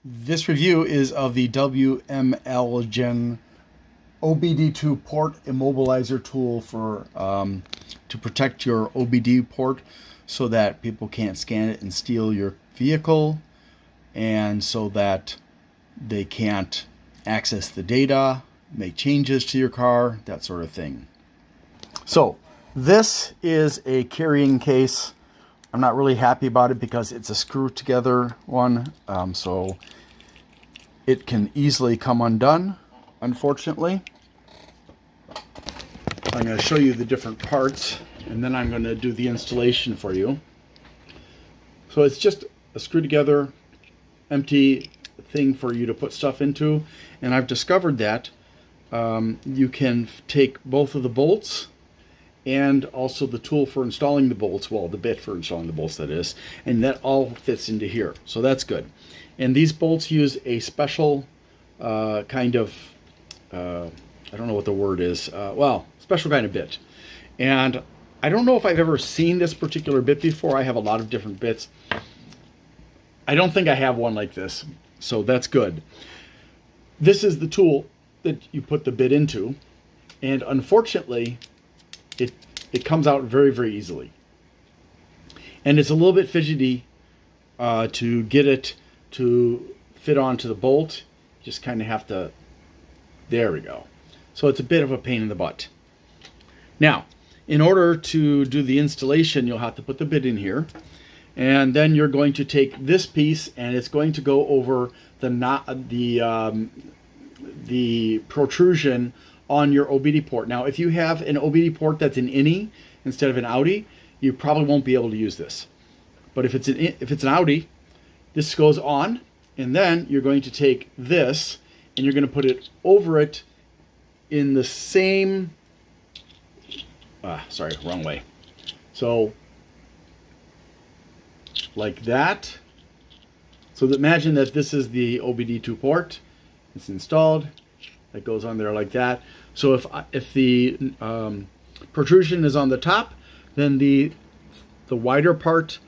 This review is of the wmLzhen OBD2 port immobilizer tool for to protect your OBD port so that people can't scan it and steal your vehicle, and so that they can't access the data, make changes to your car, that sort of thing. So this is a carrying case. I'm not really happy about it because it's a screw together one, so it can easily come undone, unfortunately. I'm going to show you the different parts, and then I'm going to do the installation for you. So it's just a screw together, empty thing for you to put stuff into, and I've discovered that you can take both of the bolts and also the tool for installing the bolts, well, the bit for installing the bolts, that is, and that all fits into here, so that's good. And these bolts use a special kind of, I don't know what the word is, well, special kind of bit. And I don't know if I've ever seen this particular bit before. I have a lot of different bits. I don't think I have one like this, so that's good. This is the tool that you put the bit into, and unfortunately, it comes out very, very easily. And it's a little bit fidgety to get it to fit onto the bolt. Just kind of have to, there we go. So it's a bit of a pain in the butt. Now, in order to do the installation, you'll have to put the bit in here, and then you're going to take this piece and it's going to go over the protrusion on your OBD port. Now, if you have an OBD port that's an innie instead of an outie, you probably won't be able to use this. But if it's an outie, this goes on, and then you're going to take this and you're going to put it over it in the same, sorry, wrong way. So like that. So imagine that this is the OBD2 port. It's installed. It goes on there like that. So if the protrusion is on the top, then the wider part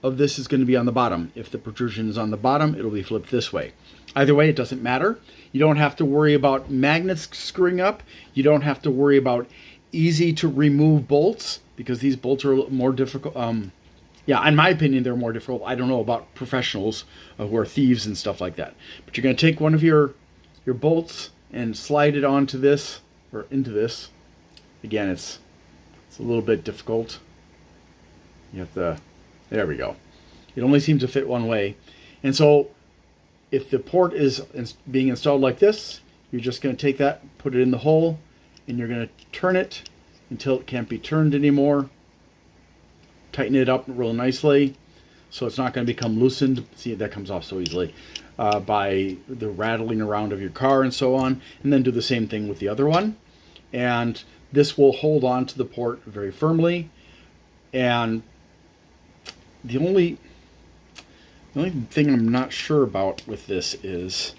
of this is going to be on the bottom. If the protrusion is on the bottom, it'll be flipped this way. Either way, it doesn't matter. You don't have to worry about magnets screwing up. You don't have to worry about easy to remove bolts, because these bolts are a little more difficult. Yeah, in my opinion, they're more difficult. I don't know about professionals who are thieves and stuff like that. But you're going to take one of your bolts and slide it onto this, or into this. Again, it's a little bit difficult. You have to, there we go. It only seems to fit one way. And so if the port is being installed like this, you're just going to take that, put it in the hole, and you're going to turn it until it can't be turned anymore. Tighten it up real nicely so it's not going to become loosened. See, that comes off so easily by the rattling around of your car and so on. And then do the same thing with the other one. And this will hold on to the port very firmly. And the only thing I'm not sure about with this is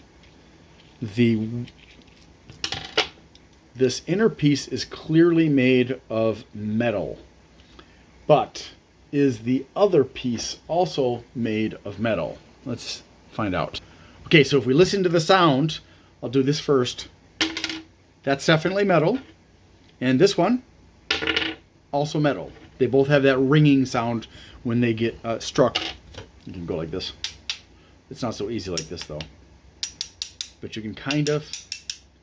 this inner piece is clearly made of metal, but is the other piece also made of metal? Let's find out. Okay, so if we listen to the sound, I'll do this first. That's definitely metal. And this one, also metal. They both have that ringing sound when they get struck. You can go like this. It's not so easy like this though. But you can kind of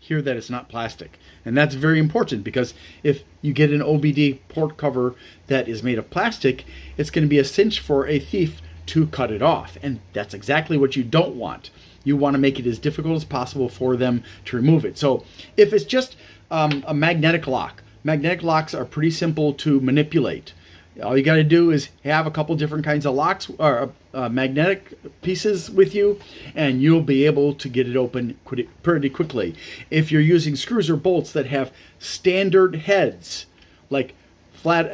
hear that it's not plastic. And that's very important, because if you get an OBD port cover that is made of plastic, it's going to be a cinch for a thief to cut it off. And that's exactly what you don't want. You want to make it as difficult as possible for them to remove it. So if it's just a magnetic lock, magnetic locks are pretty simple to manipulate. All you got to do is have a couple different kinds of locks or magnetic pieces with you, and you'll be able to get it open pretty quickly. If you're using screws or bolts that have standard heads, like flat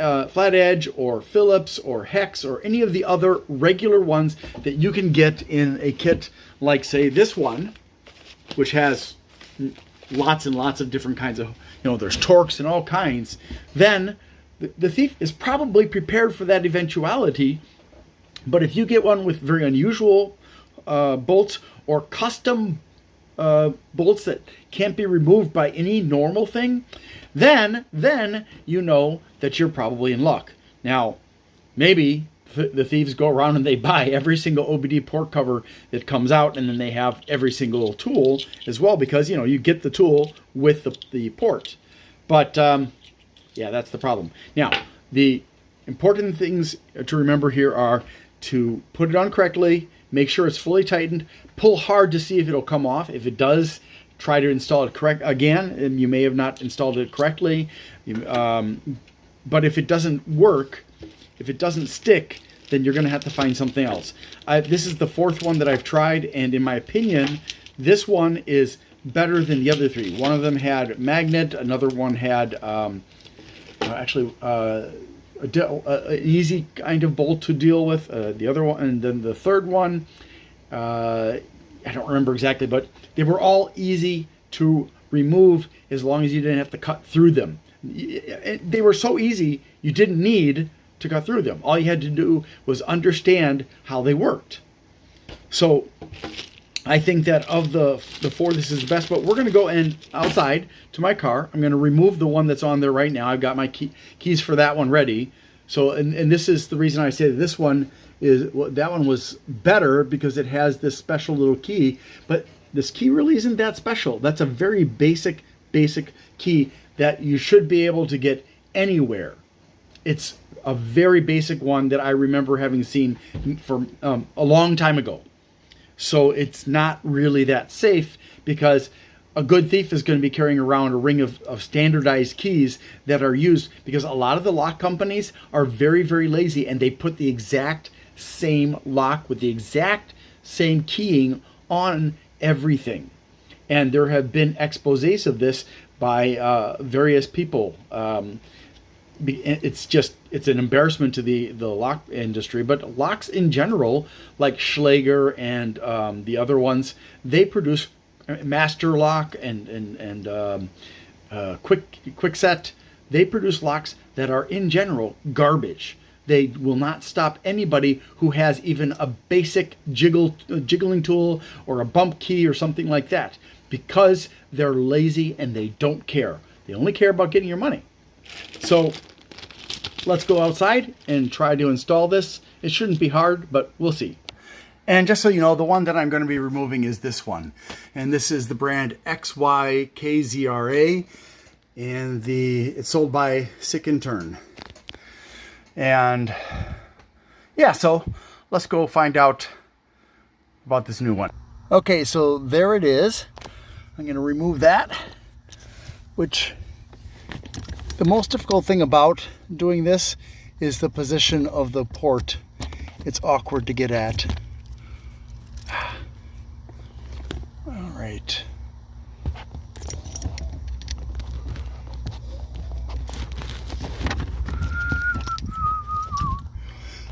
edge or Phillips or Hex or any of the other regular ones that you can get in a kit, like say this one, which has lots and lots of different kinds of, there's Torx and all kinds, then the thief is probably prepared for that eventuality. But if you get one with very unusual bolts, or custom bolts that can't be removed by any normal thing, then you know that you're probably in luck. Now, maybe the thieves go around and they buy every single OBD port cover that comes out, and then they have every single tool as well, because you get the tool with the port. But yeah, that's the problem. Now, the important things to remember here are to put it on correctly, make sure it's fully tightened, pull hard to see if it'll come off. If it does, try to install it correct again, and you may have not installed it correctly. But if it doesn't work, if it doesn't stick, then you're going to have to find something else. This is the fourth one that I've tried, and in my opinion, this one is better than the other three. One of them had magnet, another one had an easy kind of bolt to deal with. The other one, and then the third one, I don't remember exactly, but they were all easy to remove as long as you didn't have to cut through them. They were so easy, you didn't need to cut through them. All you had to do was understand how they worked. So I think that of the four, this is the best, but we're going to go outside to my car. I'm going to remove the one that's on there right now. I've got my keys for that one ready. So, and this is the reason I say that this one that one was better, because it has this special little key, but this key really isn't that special. That's a very basic key that you should be able to get anywhere. It's a very basic one that I remember having seen for a long time ago. So it's not really that safe, because a good thief is going to be carrying around a ring of standardized keys that are used, because a lot of the lock companies are very, very lazy, and they put the exact same lock with the exact same keying on everything. And there have been exposés of this by various people. It's an embarrassment to the lock industry, but locks in general, like Schlager and the other ones, they produce Master Lock and Quickset. They produce locks that are in general garbage. They will not stop anybody who has even a basic jiggling tool or a bump key or something like that, because they're lazy and they don't care. They only care about getting your money. So let's go outside and try to install this. It shouldn't be hard, but we'll see. And just so you know, the one that I'm going to be removing is this one. And this is the brand XYKZRA. And it's sold by Sick and Turn. And yeah, so let's go find out about this new one. Okay, so there it is. I'm going to remove that, which the most difficult thing about doing this is the position of the port. It's awkward to get at. All right.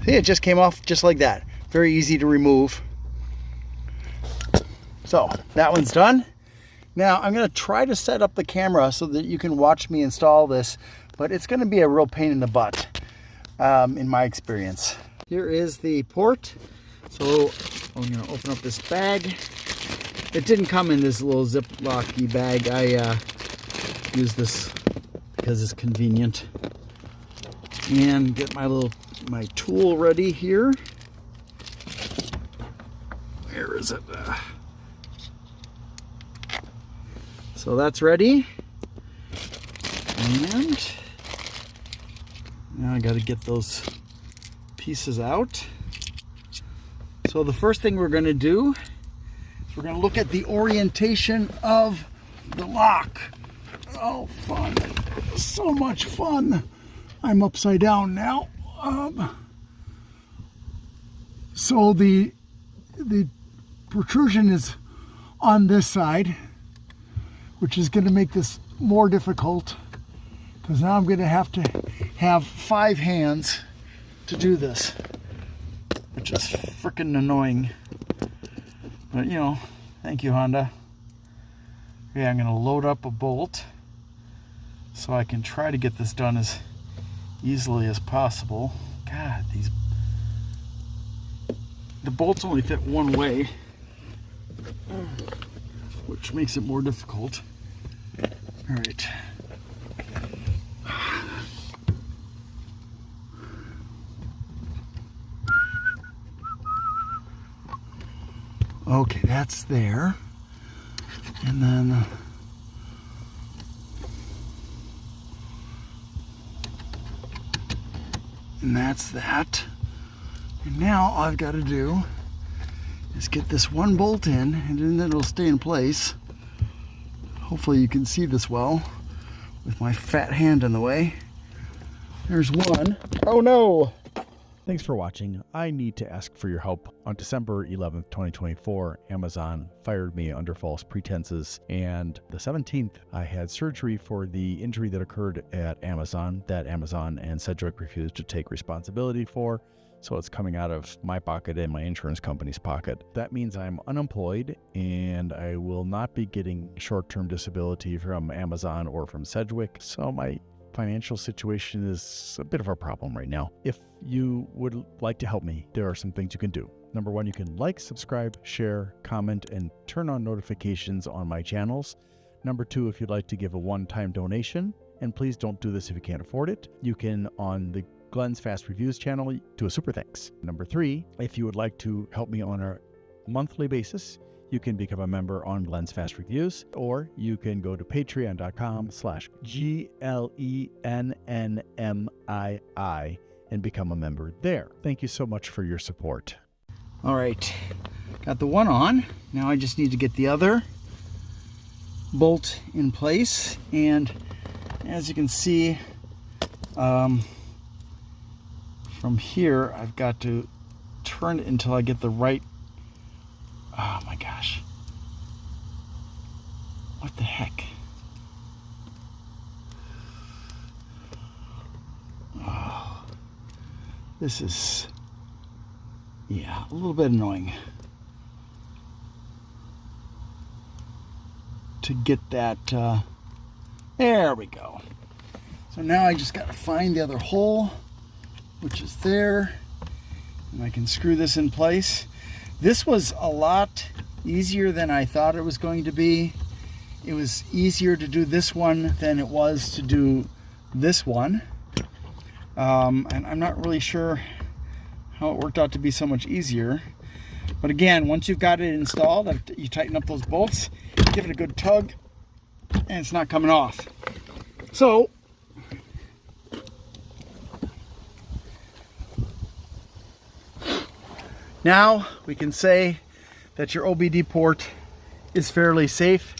See, it just came off just like that. Very easy to remove. So that one's done. Now I'm going to try to set up the camera so that you can watch me install this, but it's going to be a real pain in the butt in my experience. Here is the port. So I'm going to open up this bag. It didn't come in this little Ziploc-y bag. I use this because it's convenient. And get my tool ready here. Where is it? So that's ready. And now I got to get those pieces out. So the first thing we're going to do is we're going to look at the orientation of the lock. Oh, fun. So much fun. I'm upside down now. So the protrusion is on this side, which is going to make this more difficult, because now I'm going to have 5 hands to do this, which is freaking annoying. But you know, thank you, Honda. Okay, I'm going to load up a bolt so I can try to get this done as easily as possible. God, the bolts only fit one way. which makes it more difficult. All right. Okay, that's there. And then that's that. And now all I've got to do is get this one bolt in, and then it'll stay in place. Hopefully you can see this well with my fat hand in the way. There's one. Oh no! Thanks for watching. I need to ask for your help. On December 11th, 2024, Amazon fired me under false pretenses, and the 17th, I had surgery for the injury that occurred at Amazon that Amazon and Sedgwick refused to take responsibility for. So it's coming out of my pocket and my insurance company's pocket. That means I'm unemployed and I will not be getting short-term disability from Amazon or from Sedgwick. So my financial situation is a bit of a problem right now. If you would like to help me, there are some things you can do. Number one, you can like, subscribe, share, comment, and turn on notifications on my channels. Number two, if you'd like to give a one-time donation, and please don't do this if you can't afford it, you can on the Glenn's Fast Reviews channel do a super thanks. Number three, if you would like to help me on a monthly basis, you can become a member on Glenn's Fast Reviews, or you can go to patreon.com/GLENNMII and become a member there. Thank you so much for your support. All right, got the one on. Now I just need to get the other bolt in place. And as you can see, from here, I've got to turn it until I get the right. Oh my gosh. What the heck? Oh, this is, yeah, a little bit annoying to get that. There we go. So now I just got to find the other hole, which is there, and I can screw this in place. This was a lot easier than I thought it was going to be. It was easier to do this one than it was to do this one. And I'm not really sure how it worked out to be so much easier. But again, once you've got it installed, you tighten up those bolts, give it a good tug, and it's not coming off. So, now we can say that your OBD port is fairly safe,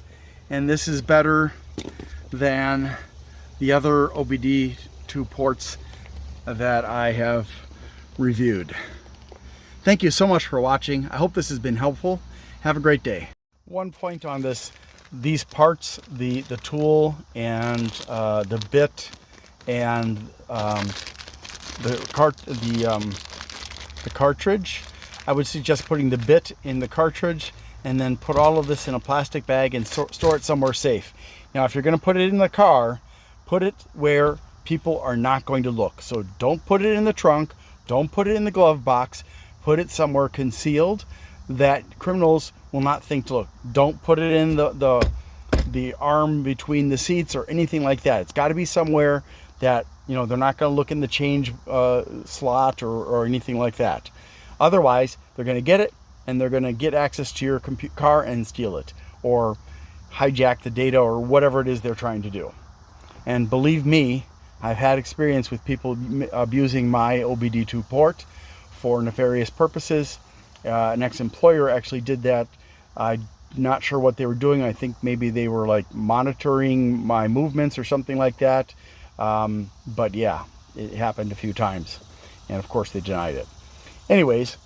and this is better than the other OBD2 ports that I have reviewed. Thank you so much for watching. I hope this has been helpful. Have a great day. One point on these parts, the tool and the bit and the cartridge, I would suggest putting the bit in the cartridge and then put all of this in a plastic bag and store it somewhere safe. Now, if you're going to put it in the car, put it where people are not going to look. So don't put it in the trunk, don't put it in the glove box, put it somewhere concealed that criminals will not think to look. Don't put it in the arm between the seats or anything like that. It's got to be somewhere that, you know, they're not going to look in the change slot or anything like that. Otherwise, they're going to get it and they're going to get access to your car and steal it or hijack the data or whatever it is they're trying to do. And believe me, I've had experience with people abusing my OBD2 port for nefarious purposes. An ex-employer actually did that. I'm not sure what they were doing. I think maybe they were like monitoring my movements or something like that. But yeah, it happened a few times. And of course they denied it. Anyways,